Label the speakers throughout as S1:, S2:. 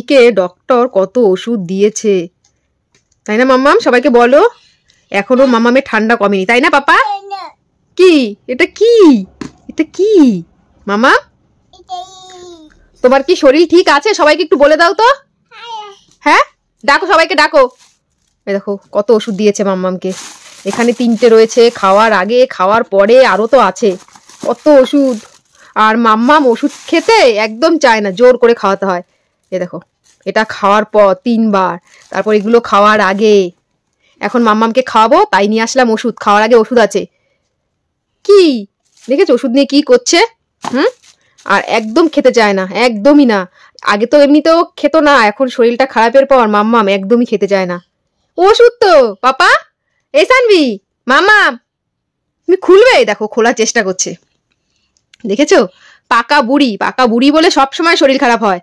S1: কে doctor কত ওষুধ দিয়েছে, তাই না মাম্মাম? সবাইকে বলো, এখনো মাম্মামের ঠান্ডা কমেনি, তাই না পাপা? কি এটা, কি এটা, কি মামা? তোমার কি শরীর ঠিক আছে? সবাইকে একটু বলে দাও তো। হ্যাঁ, ডাকো, সবাইকে ডাকো। এই দেখো কত ওষুধ দিয়েছে মাম্মামকে। এখানে 3টে রয়েছে, খাওয়ার আগে, খাওয়ার পরে, আরো তো আছে কত ওষুধ। আর মাম্মাম ওষুধ খেতে একদম চায় না, জোর করে খাওয়াতে হয়। এই দেখো, এটা খাওয়ার পর 3বার, তারপর এগুলো খাওয়ার আগে। এখন মাম্মামকে খাওয়াবো, তাই নিয়ে আসলাম ওষুধ। খাওয়ার আগে ওষুধ আছে। কি দেখেছো ওষুধ নিয়ে কি করছে? আর একদম খেতে চায় না, একদমই না। আগে তো এমনিতেও খেত না, এখন শরীরটা খারাপের পর মাম্মাম একদমই খেতে চায় না। ওষুধ তো পাপা। এই সানভি, মাম্মাম তুমি খুলবে? দেখো খোলার চেষ্টা করছে, দেখেছো? পাকা বুড়ি, পাকা বুড়ি বলে সব সময় শরীর খারাপ হয়।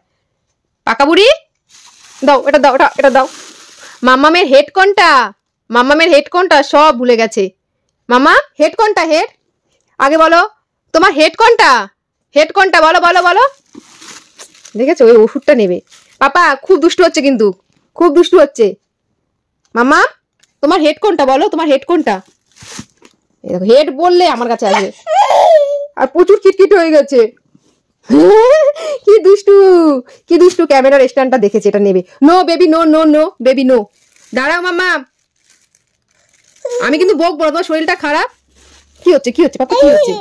S1: পাকা বুড়ি, দাও এটা, দাও এটা দাও। মাম্মামের হেড কোনটা? মাম্মামের হেড কোনটা সব ভুলে গেছে। মামা হেড কোনটা? হেড আগে বলো, তোমার হেড কোনটা? হেড কোনটা বলো বলো বলো। দেখেছো, ওই ওষুধটা নেবে। পাপা খুব দুষ্টু হচ্ছে কিন্তু, খুব দুষ্টু হচ্ছে। মামা তোমার হেড কোনটা বলো, তোমার হেড কোনটা? হেড বললে আমার কাছে আসবে, আর প্রচুর কিটকিট হয়ে গেছে। কি দুষ্টু, কি দুষ্টু। ক্যামেরার স্ট্যান্ডটা দেখেছে, এটা নেবে। No baby, no no no baby, no. দাঁড়াও মামা, আমি কিন্তু বকবো না, তোমার শরীরটা খারাপ। কি হচ্ছে, কি হচ্ছে পাপা, কি হচ্ছে?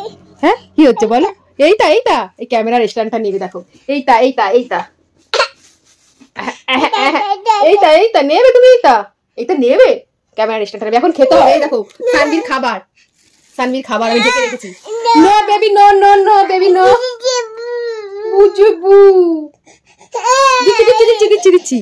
S1: হ্যাঁ কি হচ্ছে বলো? এইটা এইটা, এই ক্যামেরার স্ট্যান্ডটা নেবে। দেখো এইটা এইটা এইটা এইটা এইটা নেবে তুমি, এইটা এইটা নেবে। ক্যামেরার স্ট্যান্ডটা নেবে, এখন খেতে হবে। এই দেখো সানভির খাবার, সানভির খাবার আমি ঢেকে রেখেছি। No baby, no no no baby, no. বুঝবু দিচ্ছি দিচ্ছি দিচ্ছি দিচ্ছি দিচ্ছি।